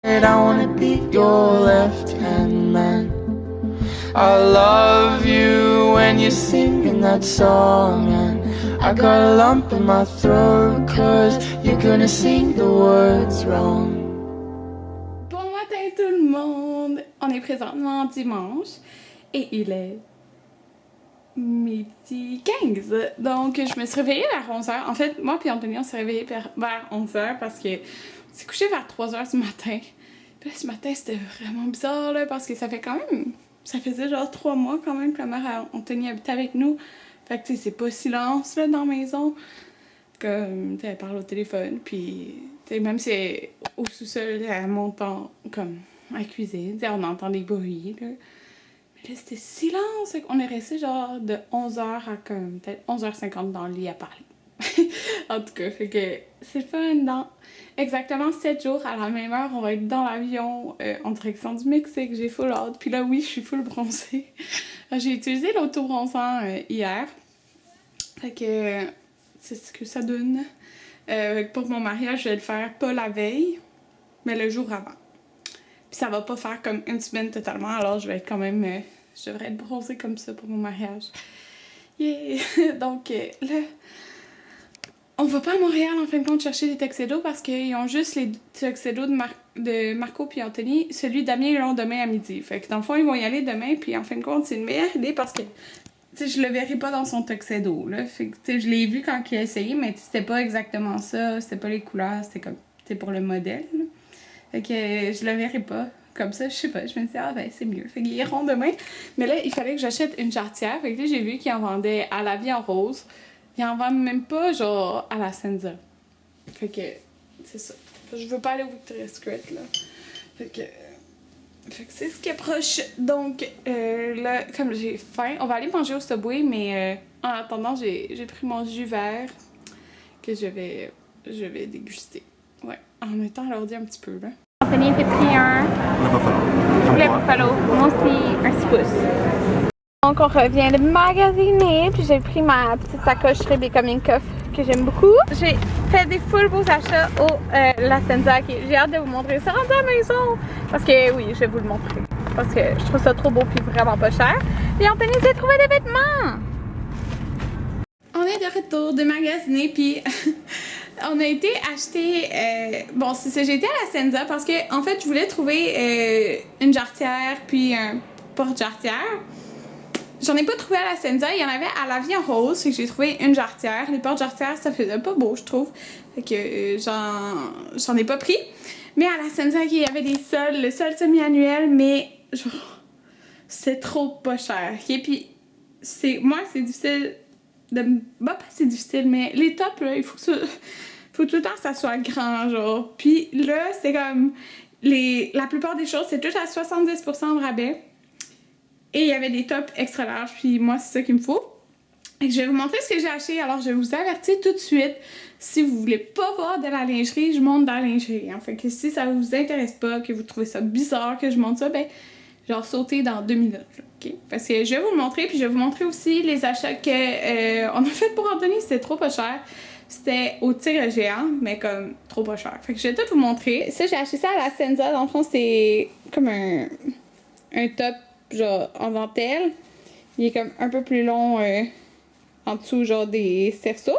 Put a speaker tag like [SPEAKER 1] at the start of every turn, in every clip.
[SPEAKER 1] I wanna be your left-hand man. I love you when you're singing that song, and I got a lump in my throat, cause you're gonna sing the words wrong.
[SPEAKER 2] Bon matin tout le monde! On est présentement dimanche et il est midi 15. Donc je me suis réveillée vers 11h. En fait, moi et Anthony on s'est réveillés vers 11h parce que on s'est couché vers 3h du matin. Puis là, ce matin c'était vraiment bizarre là, parce que ça fait quand même... Ça faisait genre 3 mois quand même que la mère à Anthony habitait avec nous. Fait que tu sais, c'est pas silence là dans la maison. Comme, tu sais, elle parle au téléphone, puis tu sais, même si elle est au sous-sol, elle monte comme à la cuisine, tu sais, on entend des bruits là. Mais là, c'était silence. On est resté genre de 11h à comme peut-être 11h50 dans le lit à parler. En tout cas, fait que c'est le fun. Dans exactement 7 jours à la même heure, on va être dans l'avion en direction du Mexique. J'ai full hâte. Puis là, oui, je suis full bronzée. J'ai utilisé l'auto-bronzant hier. Fait que c'est ce que ça donne. Pour mon mariage, je vais le faire pas la veille, mais le jour avant. Puis ça va pas faire comme une semaine totalement, alors je vais être quand même... je devrais être bronzée comme ça pour mon mariage. Yeah! Donc là, on va pas à Montréal en fin de compte chercher des tuxedos parce qu'ils ont juste les tuxedos de Marco puis Anthony. Celui d'Amien, ils l'ont demain à midi. Fait que dans le fond, ils vont y aller demain, puis en fin de compte, c'est une meilleure idée parce que... Tu sais, je le verrai pas dans son tuxedo, là. Fait que, tu sais, je l'ai vu quand il a essayé, mais c'était pas exactement ça. C'était pas les couleurs, c'était comme, tu sais, pour le modèle, là. Fait que je le verrai pas comme ça, je sais pas. Je me disais, ah ben, c'est mieux. Fait qu'ils iront demain. Mais là, il fallait que j'achète une jarretière. Fait que là, j'ai vu qu'ils en vendaient à la vie en rose. Ils en vendent même pas, genre, à la Senza. Fait que, c'est ça. Je veux pas aller au Victoria's Secret, là. Fait que c'est ce qui approche. Donc là, comme j'ai faim, on va aller manger au Subway, mais en attendant, j'ai pris mon jus vert que je vais déguster. Ouais, en mettant à l'ordi un petit peu, là. Anthony était pris un poulet buffalo. Moi aussi, un 6 pouces. Donc on revient de magasiner, puis j'ai pris ma petite sacoche Rebecca Minkoff que j'aime beaucoup. J'ai fait des full beaux achats au La Senza. J'ai hâte de vous montrer ça rendu à la maison. Parce que oui, je vais vous le montrer. Parce que je trouve ça trop beau puis vraiment pas cher. Et Anthony s'est trouvé des vêtements! On est de retour de magasiner puis on a été acheter... bon, c'est ça, j'ai été à La Senza parce que en fait, je voulais trouver une jarretière puis un porte-jarretière. J'en ai pas trouvé à La Senza, il y en avait à la vie en rose, fait que j'ai trouvé une jarretière. Les portes-jarretières, ça faisait pas beau, je trouve. Fait que j'en ai pas pris. Mais à La Senza, il y avait des soldes, le solde semi-annuel, mais genre, c'est trop pas cher. Et puis, moi, c'est difficile de... Bah, pas c'est difficile, mais les tops, là, il faut tout le temps que ça soit grand, genre. Puis là, c'est comme... La plupart des choses, c'est tout à 70% de rabais. Et il y avait des tops extra larges, puis moi, c'est ça qu'il me faut. Et je vais vous montrer ce que j'ai acheté. Alors, je vais vous avertir tout de suite. Si vous voulez pas voir de la lingerie, je monte dans la lingerie. Hein. Fait que si ça vous intéresse pas, que vous trouvez ça bizarre que je monte ça, ben, genre sautez dans 2 minutes. Là, ok? Parce que je vais vous le montrer, puis je vais vous montrer aussi les achats que on a fait pour Anthony. C'était trop pas cher. C'était au tigre géant, mais comme trop pas cher. Fait que je vais tout vous montrer. Ça, j'ai acheté ça à La Senza. Dans le fond, c'est comme un top genre en dentelle. Il est comme un peu plus long en dessous genre des cerceaux.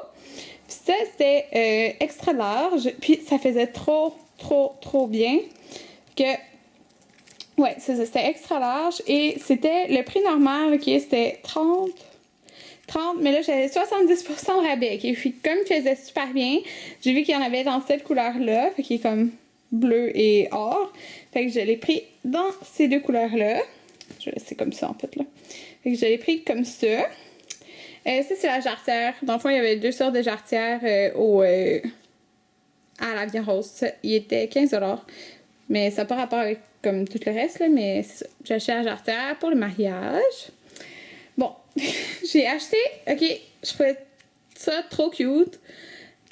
[SPEAKER 2] Puis ça c'était extra large. Puis ça faisait trop bien. Que ouais, c'était extra large. Et c'était le prix normal, ok, c'était 30, mais là j'avais 70% de rabais. Okay? Puis comme il faisait super bien, j'ai vu qu'il y en avait dans cette couleur-là. Fait qu'il est comme bleu et or. Fait que je l'ai pris dans ces deux couleurs-là. Je vais laisser comme ça en fait là. Fait que je l'ai pris comme ça. Ça c'est la jarretière. Dans le fond, il y avait 2 sortes de jarretières à la vie rose. Ça, il était 15$. Mais ça n'a pas rapport avec comme tout le reste là, mais c'est ça. J'ai acheté la jarretière pour le mariage. Bon, j'ai acheté, ok, je trouvais ça trop cute.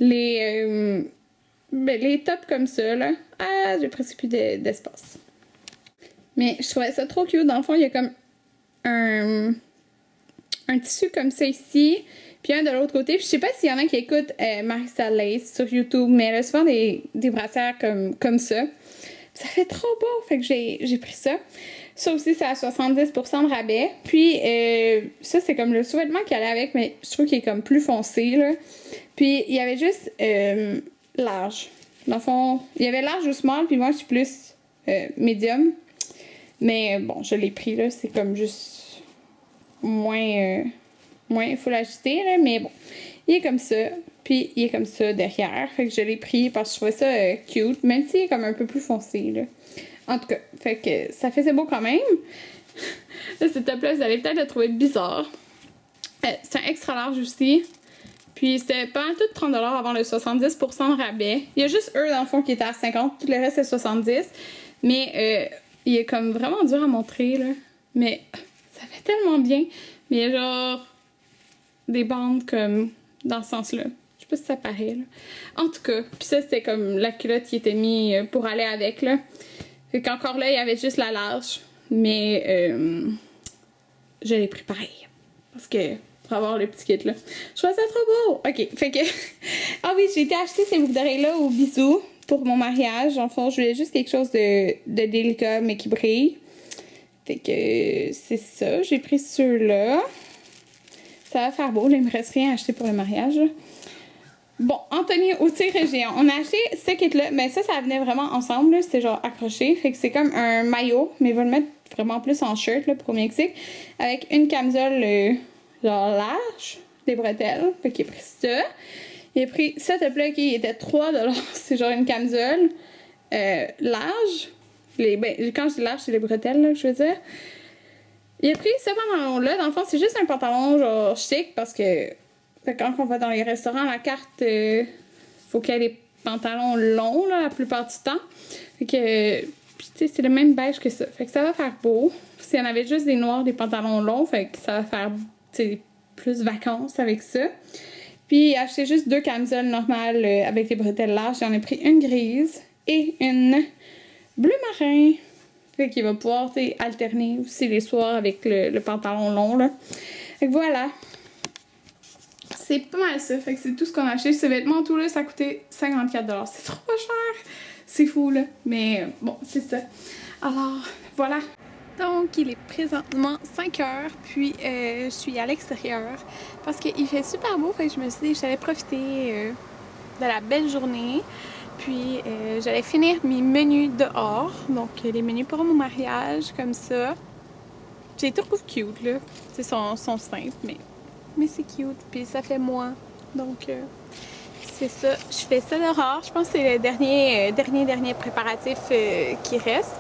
[SPEAKER 2] Les tops comme ça là. Ah, j'ai presque plus d'espace. Mais je trouvais ça trop cute. Dans le fond, il y a comme un tissu comme ça ici, puis un de l'autre côté. Puis je sais pas s'il y en a qui écoutent Marissa Lace sur YouTube, mais elle a souvent des brassières comme ça. Ça fait trop beau! Fait que j'ai pris ça. Ça aussi, c'est à 70% de rabais. Puis, ça, c'est comme le sous-vêtement qui allait avec, mais je trouve qu'il est comme plus foncé, là. Puis, il y avait juste large. Dans le fond, il y avait large ou small, puis moi, je suis plus medium. Mais bon, je l'ai pris, là. C'est comme juste moins full ajusté, là. Mais bon, il est comme ça. Puis, il est comme ça derrière. Fait que je l'ai pris parce que je trouvais ça cute. Même s'il est comme un peu plus foncé, là. En tout cas, fait que ça faisait beau quand même. Là, ce top-là, vous allez peut-être le trouver bizarre. C'est un extra large aussi. Puis c'était pas tout 30$ avant le 70% de rabais. Il y a juste eux, dans le fond, qui étaient à 50$. Tout le reste, c'est 70$. Mais il est comme vraiment dur à montrer, là. Mais ça fait tellement bien. Mais il y a genre des bandes comme dans ce sens-là. Je sais pas si ça paraît, là. En tout cas, puis ça, c'était comme la culotte qui était mise pour aller avec, là. Fait qu'encore là, il y avait juste la large. Mais je l'ai pris pareil. Parce que pour avoir le petit kit là. Je trouvais ça trop beau! Ok, fait que. Ah oui, j'ai été acheter ces boucles d'oreilles-là au bisou pour mon mariage. En fond, je voulais juste quelque chose de délicat mais qui brille. Fait que c'est ça. J'ai pris ceux-là. Ça va faire beau. Là, il me reste rien à acheter pour le mariage. Là. Bon, Anthony au tigre géant. On a acheté ce kit-là, mais ça venait vraiment ensemble. C'était genre accroché. Fait que c'est comme un maillot, mais il va le mettre vraiment plus en shirt là, pour au Mexique. Avec une camisole genre large, des bretelles. Fait qu'il a pris ça. Il a pris ce top-là qui était 3$. C'est genre une camisole large. Quand je dis large, c'est les bretelles là, que je veux dire. Il a pris ce pantalon-là. Dans le fond, c'est juste un pantalon genre chic parce que quand on va dans les restaurants, la carte, faut qu'il y ait des pantalons longs là, la plupart du temps. Fait que, tu sais, c'est le même beige que ça. Fait que ça va faire beau. S'il y en avait juste des noirs, des pantalons longs, fait que ça va faire, tu sais, plus vacances avec ça. Puis, acheté juste 2 camisoles normales avec les bretelles larges. J'en ai pris une grise et une bleu marin. Fait qu'il va pouvoir, tu sais, alterner aussi les soirs avec le pantalon long, là. Fait que voilà. C'est pas mal ça. Fait que c'est tout ce qu'on a acheté. Ce vêtement, tout là, ça a coûté 54$. C'est trop pas cher. C'est fou, là. Mais bon, c'est ça. Alors, voilà. Donc, il est présentement 5h. Puis, je suis à l'extérieur. Parce qu'il fait super beau. Fait que je me suis dit que j'allais profiter de la belle journée. Puis, j'allais finir mes menus dehors. Donc, les menus pour mon mariage, comme ça. J'ai tout trouvé cute, là. C'est son simple, mais c'est cute, puis ça fait moi. Donc, c'est ça. Je fais ça dehors. Je pense que c'est le dernier préparatif qui reste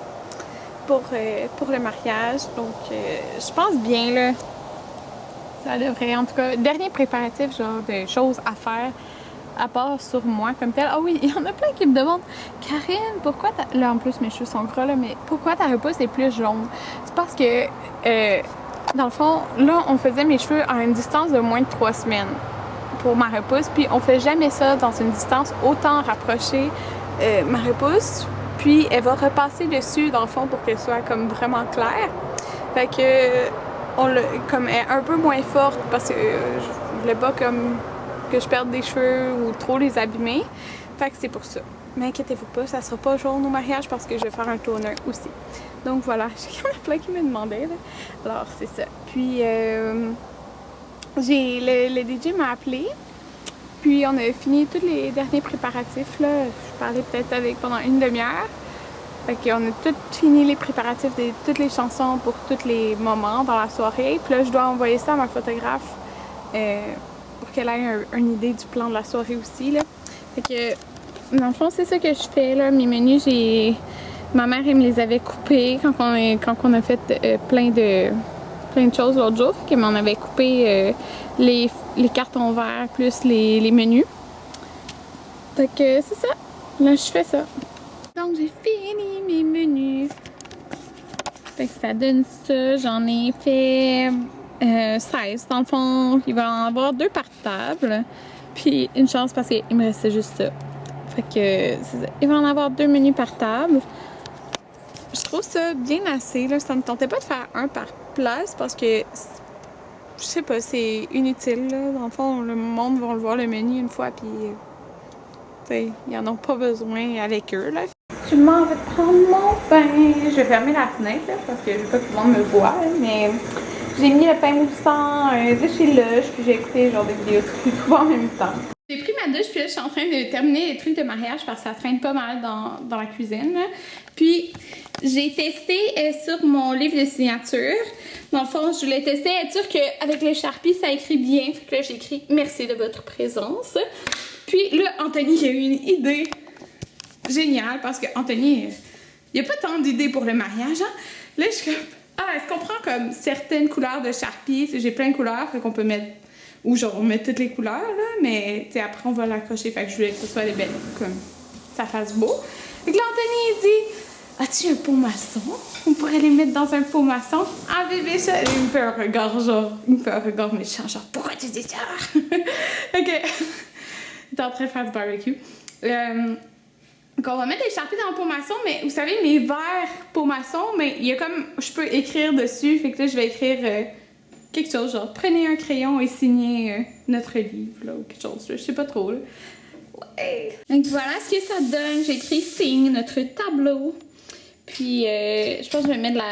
[SPEAKER 2] pour le mariage. Donc, je pense bien, là. Ça devrait, en tout cas, dernier préparatif, genre de choses à faire, à part sur moi comme tel. Ah oui, il y en a plein qui me demandent, Karine, pourquoi là, en plus, mes cheveux sont gras, là, mais pourquoi ta repousse est plus jaune? C'est parce que... dans le fond, là, on faisait mes cheveux à une distance de moins de 3 semaines pour ma repousse. Puis on fait jamais ça dans une distance autant rapprochée, ma repousse. Puis elle va repasser dessus, dans le fond, pour qu'elle soit comme vraiment claire. Fait que, comme elle est un peu moins forte parce que je voulais pas comme que je perde des cheveux ou trop les abîmer. Fait que c'est pour ça. Mais inquiétez-vous pas, ça sera pas jaune au mariage parce que je vais faire un toner aussi. Donc voilà, il y en a plein qui me demandaient, là. Alors c'est ça. Puis le DJ m'a appelé. Puis on a fini tous les derniers préparatifs, là. Je parlais peut-être avec pendant une demi-heure. Fait qu'on a tout fini les préparatifs de toutes les chansons pour tous les moments dans la soirée. Puis là, je dois envoyer ça à ma photographe pour qu'elle ait une idée du plan de la soirée aussi, là. Fait que, dans le fond, c'est ça que je fais, là. Mes menus, ma mère, elle me les avait coupés quand on a fait plein de choses l'autre jour. Fait qu'elle m'en avait coupé les cartons verts plus les menus. Fait que c'est ça. Là, je fais ça. Donc, j'ai fini mes menus. Fait que ça donne ça. J'en ai fait 16. Dans le fond, il va en avoir 2 par table. Puis une chance parce qu'il me restait juste ça. Fait que il va en avoir 2 menus par table. Je trouve ça bien assez, là. Ça me tentait pas de faire un par place parce que, je sais pas, c'est inutile, là. Dans le fond, le monde va le voir le menu une fois, puis, tu sais, ils en ont pas besoin avec eux, là. Je m'en vais prendre mon pain. Je vais fermer la fenêtre là, parce que je veux pas que tout le monde me voie, mais j'ai mis le pain moussant de chez Lush, puis j'ai écouté genre des vidéos sur YouTube en même temps. J'ai pris ma douche, puis là je suis en train de terminer les trucs de mariage parce que ça traîne pas mal dans la cuisine. Là. Puis j'ai testé sur mon livre de signature. Dans le fond, je voulais tester, être sûre qu'avec le Sharpie, ça écrit bien. Fait que là, j'ai écrit « Merci de votre présence ». Puis là, Anthony a eu une idée géniale parce que Anthony, il n'y a pas tant d'idées pour le mariage. Hein? Là, je suis comme « Ah, est-ce qu'on prend comme certaines couleurs de Sharpie? » J'ai plein de couleurs, fait qu'on peut mettre... Ou genre, on met toutes les couleurs, là, mais après, on va l'accrocher. Fait que je voulais que ce soit les belles, comme ça fasse beau. Fait que là, Anthony, il dit... As-tu un pot maçon? On pourrait les mettre dans un pot maçon. Ah bébé, ça... Il me fait un regard genre... Il me fait un regard méchant, genre pourquoi tu dis ça? Ok. Il est en train de faire du barbecue. Donc on va mettre les Sharpies dans le pot maçon, mais vous savez, mes verres pot maçon, mais il y a comme... Je peux écrire dessus, fait que là, je vais écrire quelque chose, genre prenez un crayon et signez notre livre, là, ou quelque chose, là, je sais pas trop, là. Ouais. Donc voilà ce que ça donne. J'ai écrit signe notre tableau. Puis, je pense que je vais mettre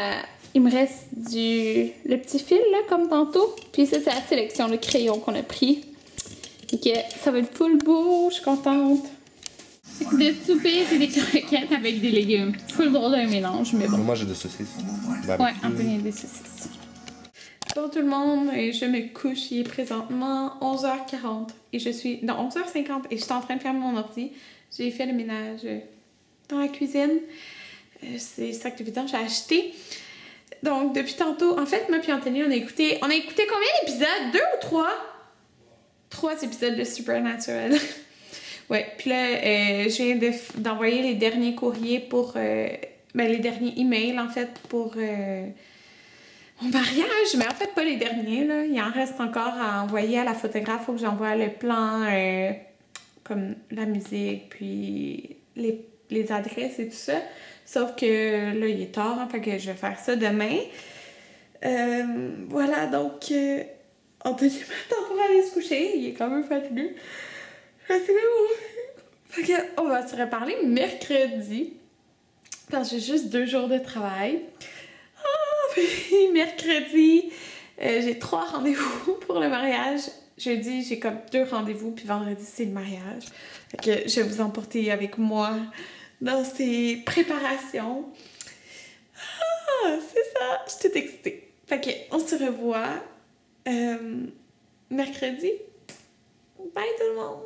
[SPEAKER 2] il me reste le petit fil, là, comme tantôt. Puis ça, c'est la sélection de crayons qu'on a pris. Donc, ça va être full beau, je suis contente. De souper, c'est des croquettes avec des légumes. Full drôle d'un mélange, mais bon.
[SPEAKER 3] Moi, j'ai des saucisses.
[SPEAKER 2] Ouais, un peu des saucisses. Bonjour tout le monde, je me couche, il est présentement 11h40 et je suis... Non, 11h50 et je suis en train de faire mon ordi. J'ai fait le ménage dans la cuisine. C'est ça que évidemment j'ai acheté. Donc depuis tantôt, en fait, moi puis Anthony, on a écouté combien d'épisodes? 2 ou 3? 3 épisodes de Supernatural. Ouais, puis là, je viens d'envoyer les derniers courriers pour... les derniers emails, en fait, pour mon mariage. Mais en fait, pas les derniers, là. Il en reste encore à envoyer à la photographe. Faut que j'envoie le plan, comme la musique, puis les adresses et tout ça. Sauf que là, il est tard, hein, fait que je vais faire ça demain. Voilà, donc, Anthony m'attend pour aller se coucher. Il est quand même fatigué. Fait que, on va se reparler mercredi. Parce que j'ai juste 2 jours de travail. Ah, puis mercredi, j'ai 3 rendez-vous pour le mariage. Jeudi, j'ai comme 2 rendez-vous, puis vendredi, c'est le mariage. Fait que je vais vous emporter avec moi dans ces préparations. Ah, c'est ça, je suis toute excitée. Fait que, on se revoit mercredi. Bye tout le monde!